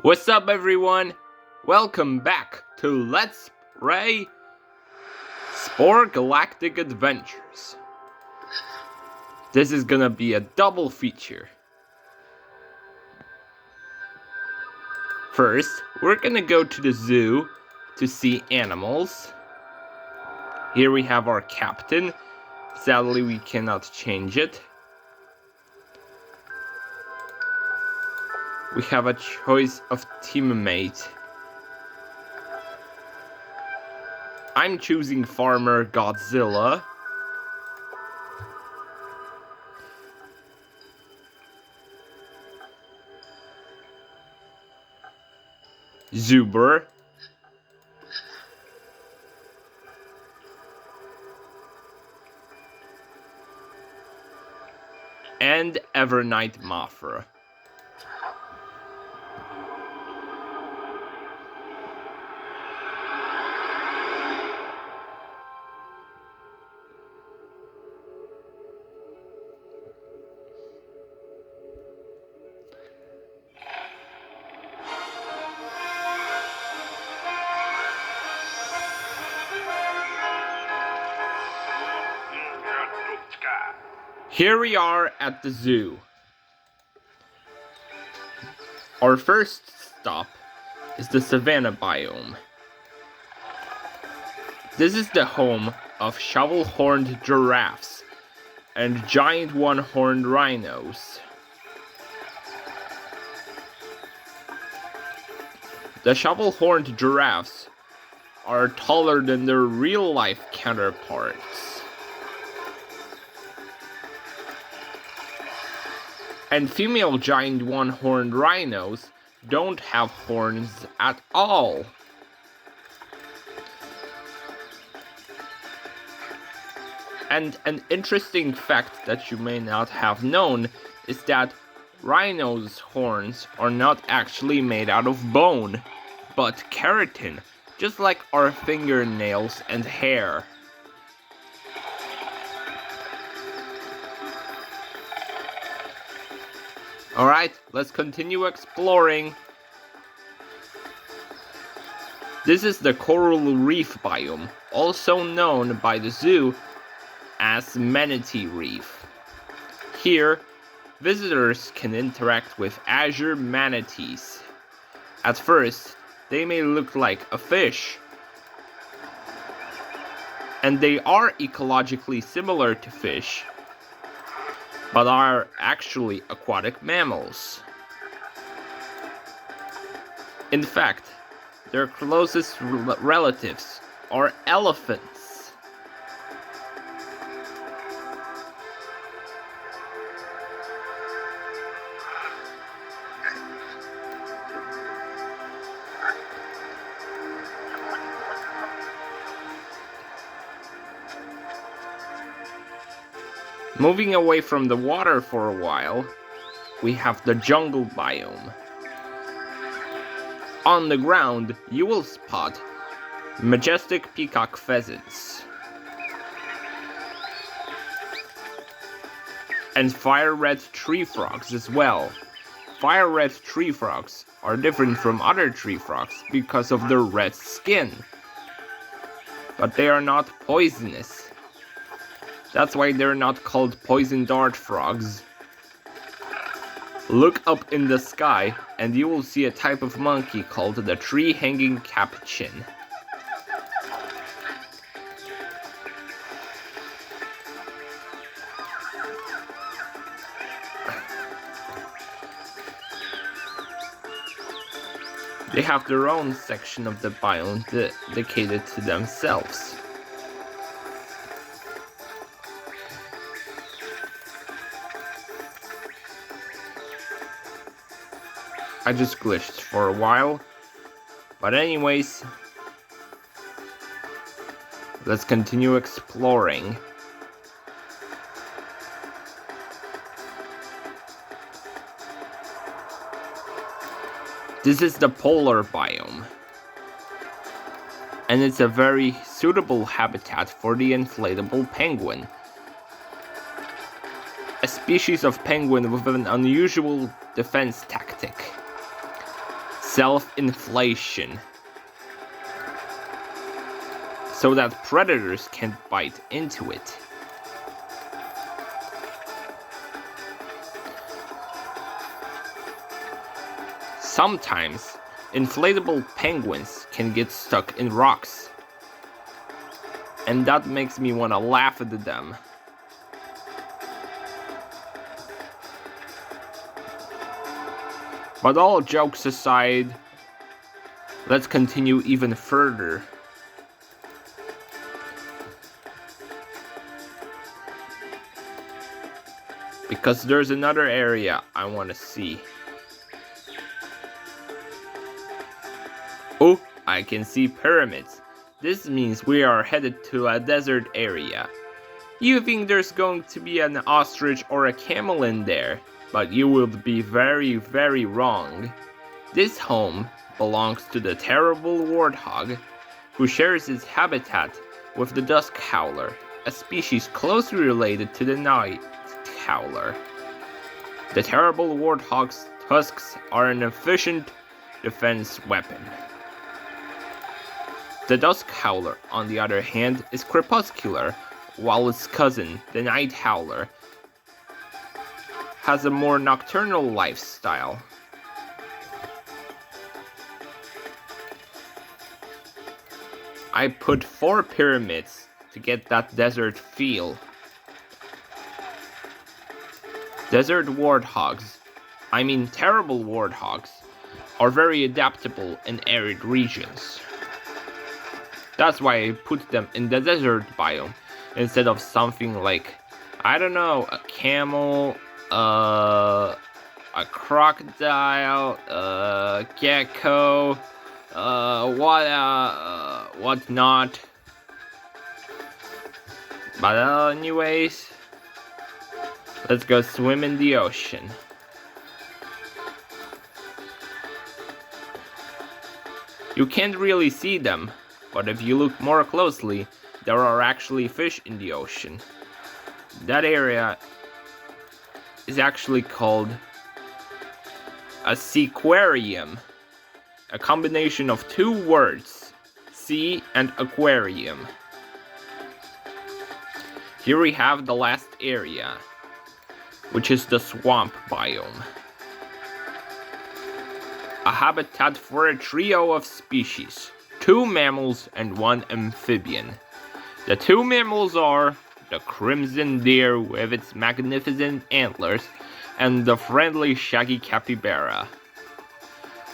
What's up, everyone? Welcome back to Let's Play Spore Galactic Adventures. This is gonna be a double feature. First, we're gonna go to the zoo to see animals. Here we have our captain. Sadly, we cannot change it. We have a choice of teammate. I'm choosing Farmer Godzilla. Zuber. And Evernight Mothra. Here we are at the zoo. Our first stop is the savanna biome. This is the home of shovel-horned giraffes and giant one-horned rhinos. The shovel-horned giraffes are taller than their real-life counterparts. And female giant one-horned rhinos don't have horns at all. And an interesting fact that you may not have known is that rhinos' horns are not actually made out of bone, but keratin, just like our fingernails and hair. Alright, let's continue exploring. This is the coral reef biome, also known by the zoo as Manatee Reef. Here, visitors can interact with azure manatees. At first, they may look like a fish, and they are ecologically similar to fish, but are actually aquatic mammals. In fact, their closest relatives are elephants. Moving away from the water for a while, we have the jungle biome. On the ground, you will spot majestic peacock pheasants and fire-red tree frogs as well. Fire-red tree frogs are different from other tree frogs because of their red skin, but they are not poisonous. That's why they're not called poison dart frogs. Look up in the sky and you will see a type of monkey called the tree-hanging capuchin. They have their own section of the biome dedicated to themselves. I just glitched for a while, but anyways, let's continue exploring. This is the polar biome, and it's a very suitable habitat for the inflatable penguin. A species of penguin with an unusual defense tactic. self-inflation, so that predators can't bite into it. Sometimes, inflatable penguins can get stuck in rocks, and that makes me want to laugh at them. But all jokes aside, let's continue even further. Because there's another area I want to see. Oh, I can see pyramids. This means we are headed to a desert area. You think there's going to be an ostrich or a camel in there, but you will be very, very wrong. This home belongs to the terrible warthog, who shares its habitat with the dusk howler, a species closely related to the night howler. The terrible warthog's tusks are an efficient defense weapon. The dusk howler, on the other hand, is crepuscular, while its cousin, the night howler, has a more nocturnal lifestyle. I put 4 pyramids to get that desert feel. Desert warthogs, I mean terrible warthogs, are very adaptable in arid regions. That's why I put them in the desert biome instead of something like, I don't know, a camel, a crocodile, a gecko, whatnot. But anyways, let's go swim in the ocean. You can't really see them, but if you look more closely, there are actually fish in the ocean. That area is actually called a seaquarium, a combination of 2 words, sea and aquarium. Here we have the last area, which is the swamp biome. A habitat for a trio of species, 2 mammals and 1 amphibian. The 2 mammals are the crimson deer with its magnificent antlers and the friendly shaggy capybara.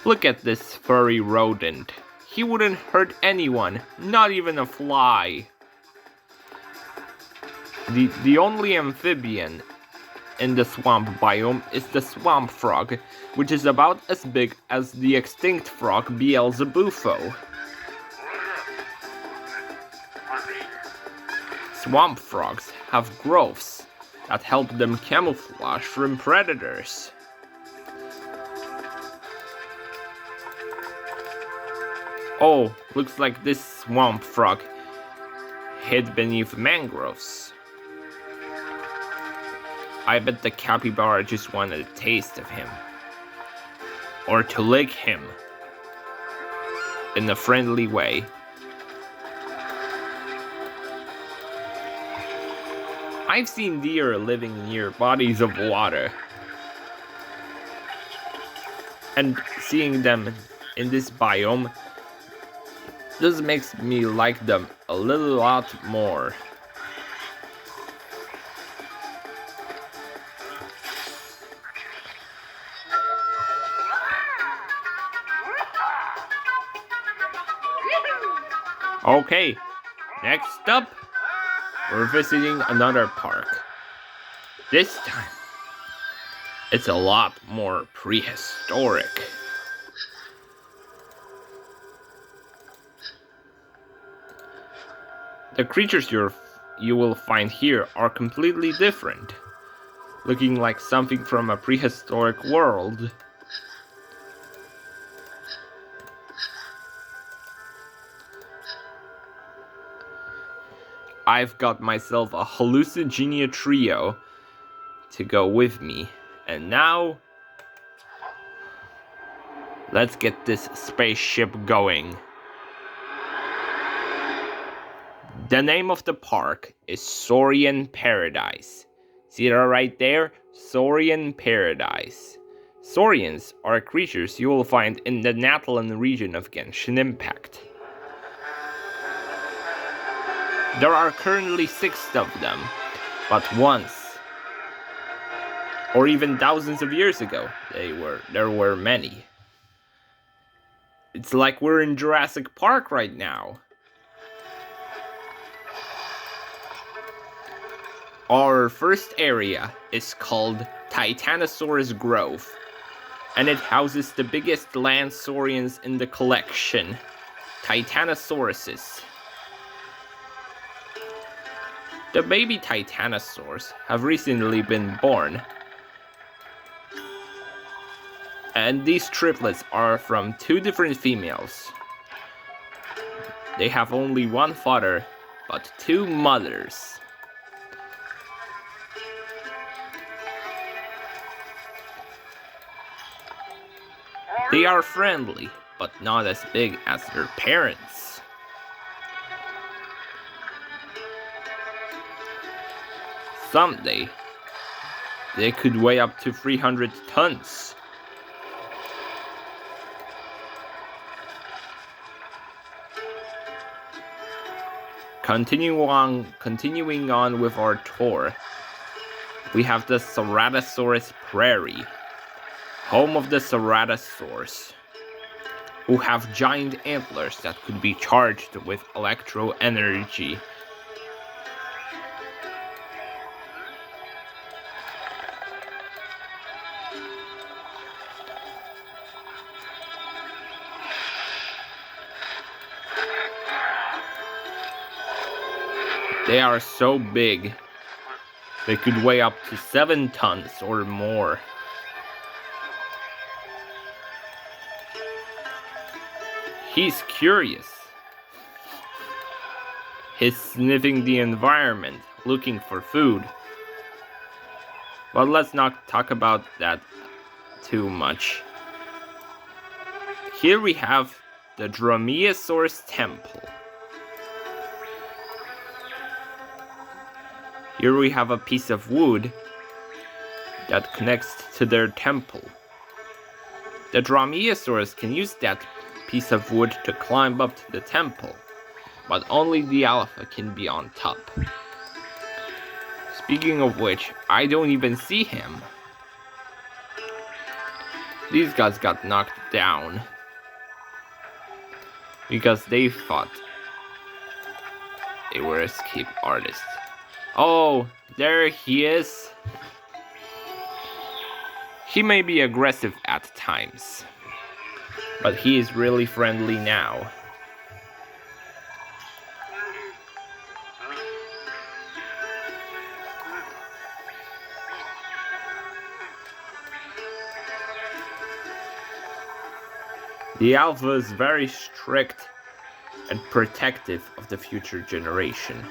Look at this furry rodent. He wouldn't hurt anyone, not even a fly. The only amphibian in the swamp biome is the swamp frog, which is about as big as the extinct frog Beelzebufo. Swamp frogs have growths that help them camouflage from predators. Oh, looks like this swamp frog hid beneath mangroves. I bet the capybara just wanted a taste of him. Or to lick him. In a friendly way. I've seen deer living near bodies of water. And seeing them in this biome, this makes me like them a little lot more. Okay, next up, we're visiting another park. This time, it's a lot more prehistoric. The creatures you will find here are completely different, looking like something from a prehistoric world. I've got myself a hallucigenia trio to go with me, and now Let's get this spaceship going. The name of the park is Saurian Paradise. See that right there? Saurian Paradise. Saurians are creatures you will find in the Natlan region of Genshin Impact. There are currently 6 of them, but once, or even thousands of years ago, there were many. It's like we're in Jurassic Park right now. Our first area is called Titanosaurus Grove, and it houses the biggest land Saurians in the collection, Titanosauruses. The baby Titanosaurs have recently been born, and these triplets are from 2 different females. They have only 1 father, but 2 mothers. They are friendly, but not as big as their parents. Someday, they could weigh up to 300 tons. Continuing on with our tour, we have the Ceratosaurus Prairie, home of the ceratosaurs, who have giant antlers that could be charged with electro energy. They are so big, they could weigh up to 7 tons or more. He's curious. He's sniffing the environment, looking for food. But let's not talk about that too much. Here we have the Dromaeosaurus Temple. Here we have a piece of wood that connects to their temple. The Dromaeosaurus can use that piece of wood to climb up to the temple, but only the alpha can be on top. Speaking of which, I don't even see him. These guys got knocked down because they thought they were escape artists. Oh, there he is. He may be aggressive at times, but he is really friendly now. The alpha is very strict and protective of the future generation.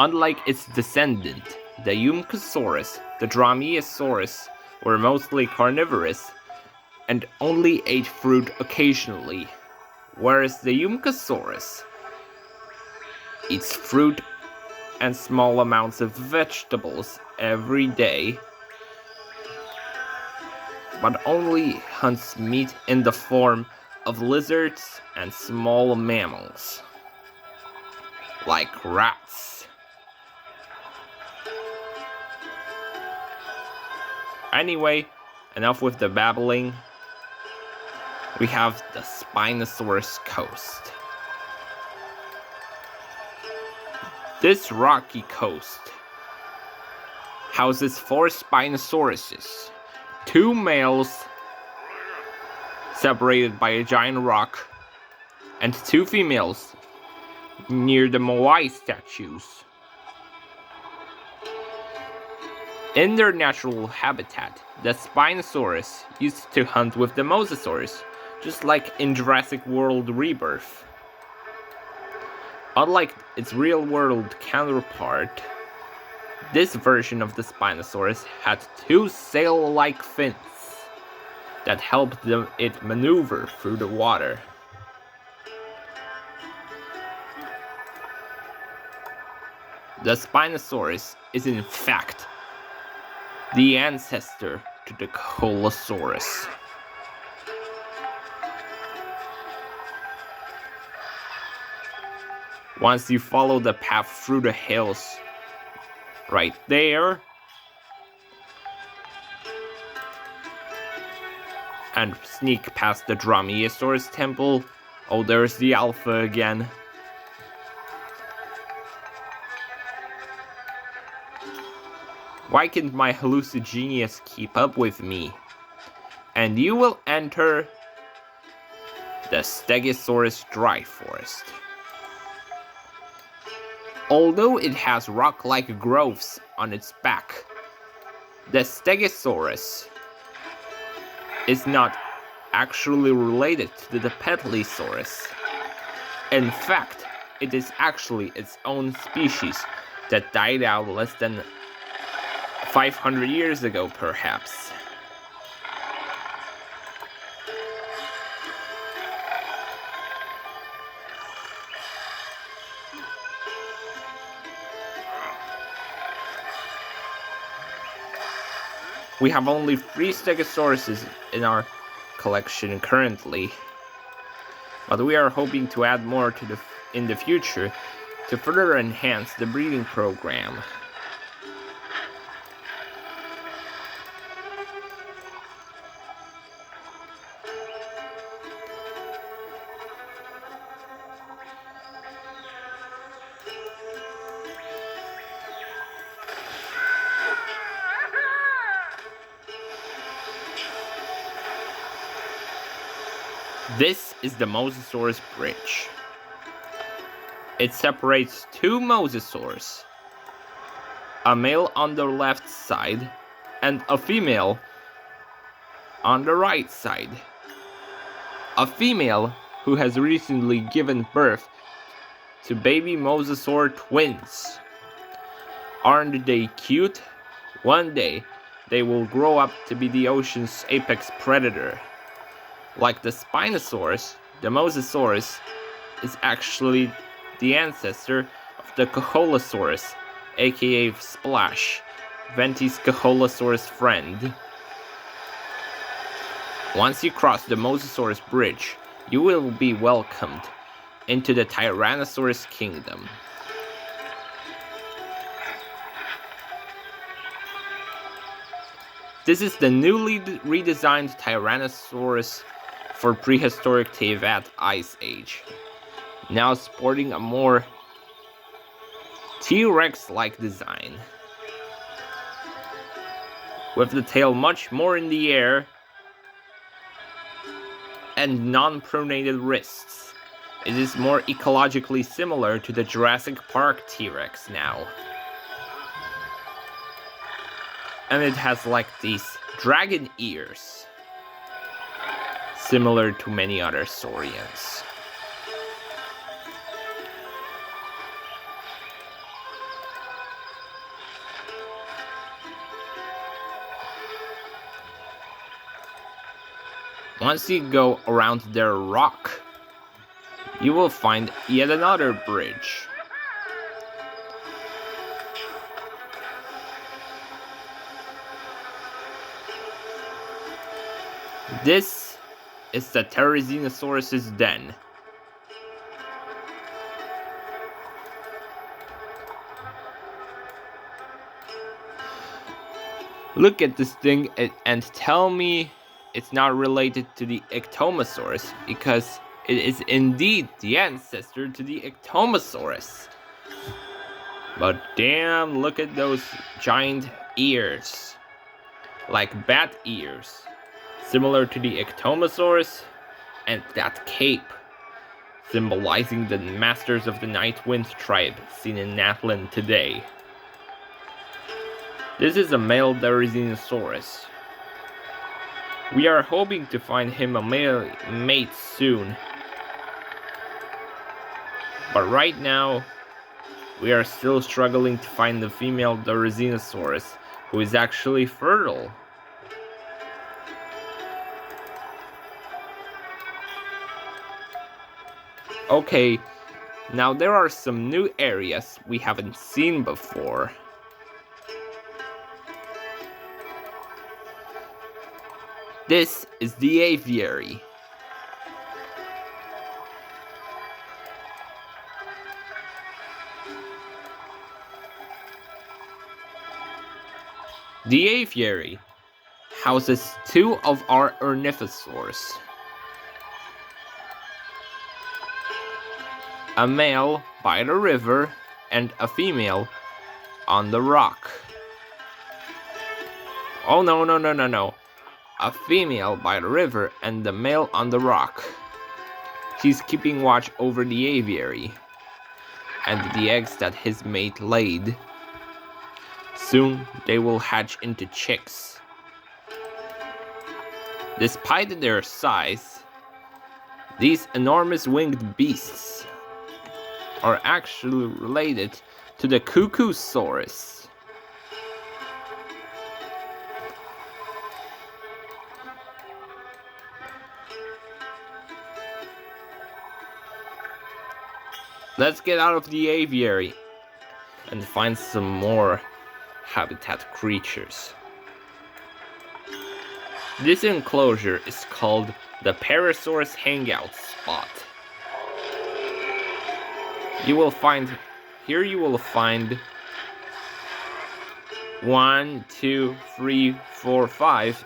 Unlike its descendant, the Yumkasaurus, the Dromaeosaurus were mostly carnivorous and only ate fruit occasionally, whereas the Yumkasaurus eats fruit and small amounts of vegetables every day, but only hunts meat in the form of lizards and small mammals, like rats. Anyway, enough with the babbling. We have the Spinosaurus coast. This rocky coast houses 4 Spinosauruses, 2 males separated by a giant rock, and 2 females near the Moai statues. In their natural habitat, the Spinosaurus used to hunt with the Mosasaurus, just like in Jurassic World Rebirth. Unlike its real-world counterpart, this version of the Spinosaurus had 2 sail-like fins that help it maneuver through the water. The Spinosaurus is in fact the ancestor to the Coholosaurus. Once you follow the path through the hills, right there, and sneak past the Dromaeosaurus temple. Oh, there's the Alpha again. Why can't my hallucigenius keep up with me? And you will enter the Stegosaurus dry forest. Although it has rock-like growths on its back, the Stegosaurus is not actually related to the Petlisaurus. In fact, it is actually its own species that died out less than 500 years ago, perhaps. We have only 3 Stegosauruses in our collection currently, but we are hoping to add more in the future to further enhance the breeding program. This is the Mosasaurus Bridge. It separates 2 mosasaurs, a male on the left side and a female on the right side. A female who has recently given birth to baby mosasaur twins. Aren't they cute? One day, they will grow up to be the ocean's apex predator. Like the Spinosaurus, the Mosasaurus is actually the ancestor of the Coholosaurus, aka Splash, Venti's Coholosaurus friend. Once you cross the Mosasaurus Bridge, you will be welcomed into the Tyrannosaurus Kingdom. This is the newly redesigned Tyrannosaurus for prehistoric Teyvat Ice Age, now sporting a more T-Rex-like design. With the tail much more in the air and non-pronated wrists, it is more ecologically similar to the Jurassic Park T-Rex now. And it has like these dragon ears, similar to many other Saurians. Once you go around their rock, you will find yet another bridge. This is the Therizinosaurus's den. Look at this thing and tell me it's not related to the Ectomosaurus, because it is indeed the ancestor to the Ectomosaurus. But damn, look at those giant ears, like bat ears, similar to the Ectomosaurus, and that cape, symbolizing the Masters of the Night Wind tribe seen in Natlan today. This is a male Therizinosaurus. We are hoping to find him a male mate soon. But right now, we are still struggling to find the female Therizinosaurus who is actually fertile. Okay, now there are some new areas we haven't seen before. This is the aviary. The aviary houses two of our ornithosaurs. A male by the river and a female on the rock. Oh no. A female by the river and the male on the rock. She's keeping watch over the aviary and the eggs that his mate laid. Soon they will hatch into chicks. Despite their size, these enormous winged beasts are actually related to the crepuscular. Let's get out of the aviary and find some more habitat creatures. This enclosure is called the Parasaurus hangout spot. You will find 1, 2, 3, 4, 5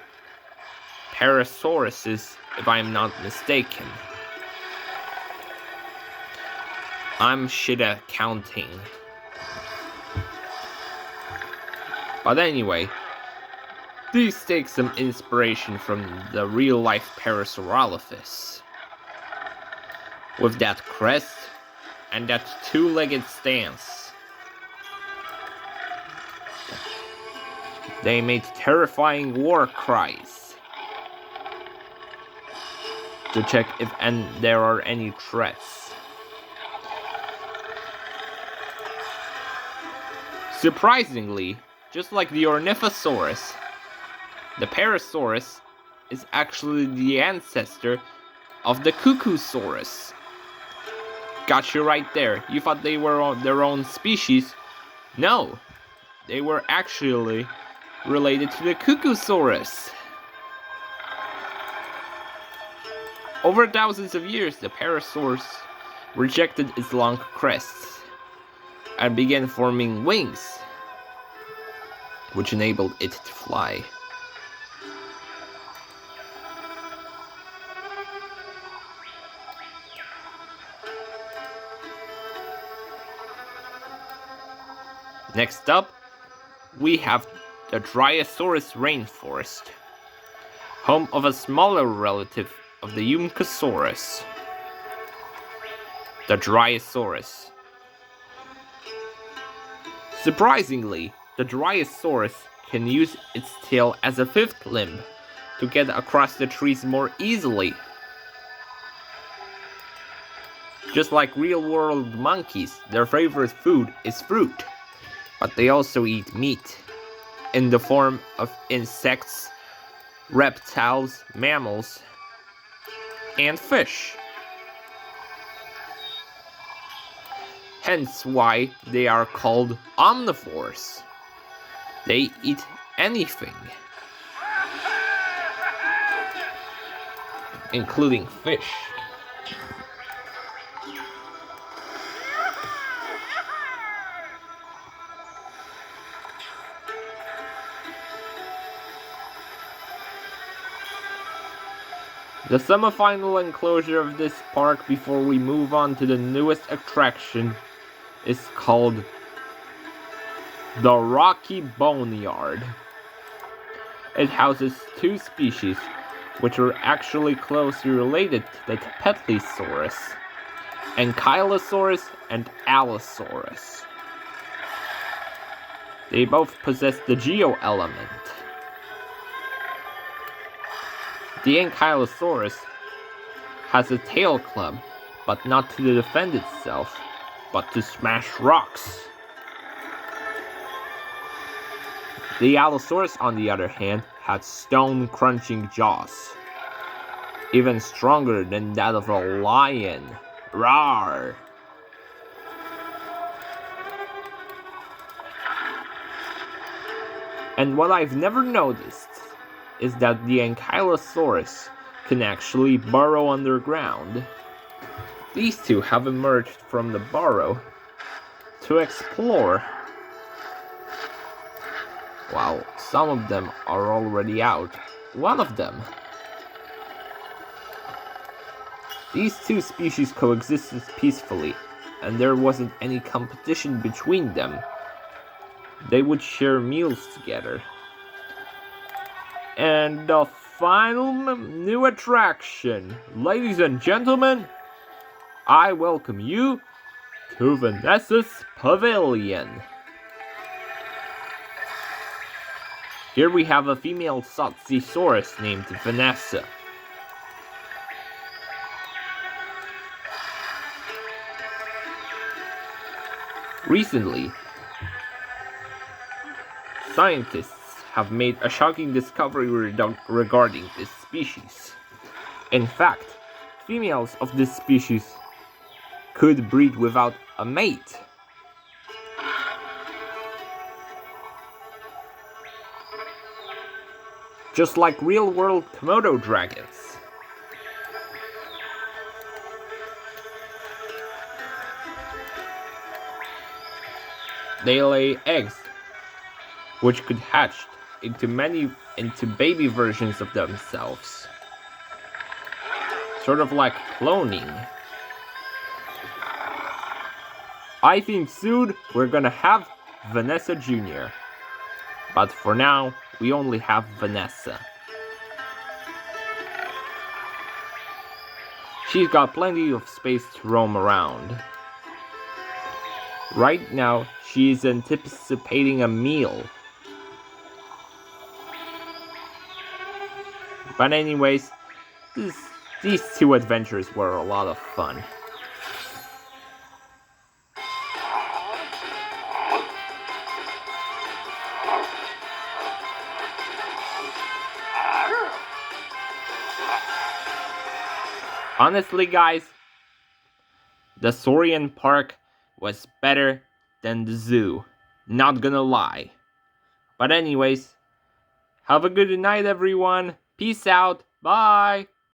Parasauruses, if I'm not mistaken. I'm shit at counting. But anyway, these take some inspiration from the real-life Parasaurolophus. With that crest and that two-legged stance. They made terrifying war cries to check if there are any threats. Surprisingly, just like the Ornithosaurus, the Parasaurus is actually the ancestor of the Crepuscular. Got you right there. You thought they were their own species? No, they were actually related to the Crepuscular. Over thousands of years, the Parasaurus rejected its long crests and began forming wings, which enabled it to fly. Next up, we have the Dryosaurus rainforest, home of a smaller relative of the Umcosaurus, the Dryosaurus. Surprisingly, the Dryosaurus can use its tail as a fifth limb to get across the trees more easily. Just like real-world monkeys, their favorite food is fruit, but they also eat meat in the form of insects, reptiles, mammals, and fish. Hence why they are called omnivores. They eat anything, including fish. The semi-final enclosure of this park before we move on to the newest attraction is called the Rocky Boneyard. It houses two species which are actually closely related to the Petlisaurus, Ankylosaurus and Allosaurus. They both possess the Geo element. The Ankylosaurus has a tail club, but not to defend itself, but to smash rocks. The Allosaurus, on the other hand, had stone-crunching jaws, even stronger than that of a lion Rawr! And what I've never noticed is that the Ankylosaurus can actually burrow underground. These two have emerged from the burrow to explore, while some of them are already out. One of them. These two species coexisted peacefully, and there wasn't any competition between them. They would share meals together. And the final new attraction, ladies and gentlemen, I welcome you to Vanessa's Pavilion. Here we have a female Satsiosaurus named Vanessa. Recently, scientists have made a shocking discovery regarding this species. In fact, females of this species could breed without a mate. Just like real-world Komodo dragons. They lay eggs, which could hatch into baby versions of themselves. Sort of like cloning. I think soon we're gonna have Vanessa Jr. But for now, we only have Vanessa. She's got plenty of space to roam around. Right now, she is anticipating a meal. But anyways, these two adventures were a lot of fun. Honestly, guys, the Saurian Park was better than the zoo. Not gonna lie. But anyways, have a good night, everyone. Peace out. Bye.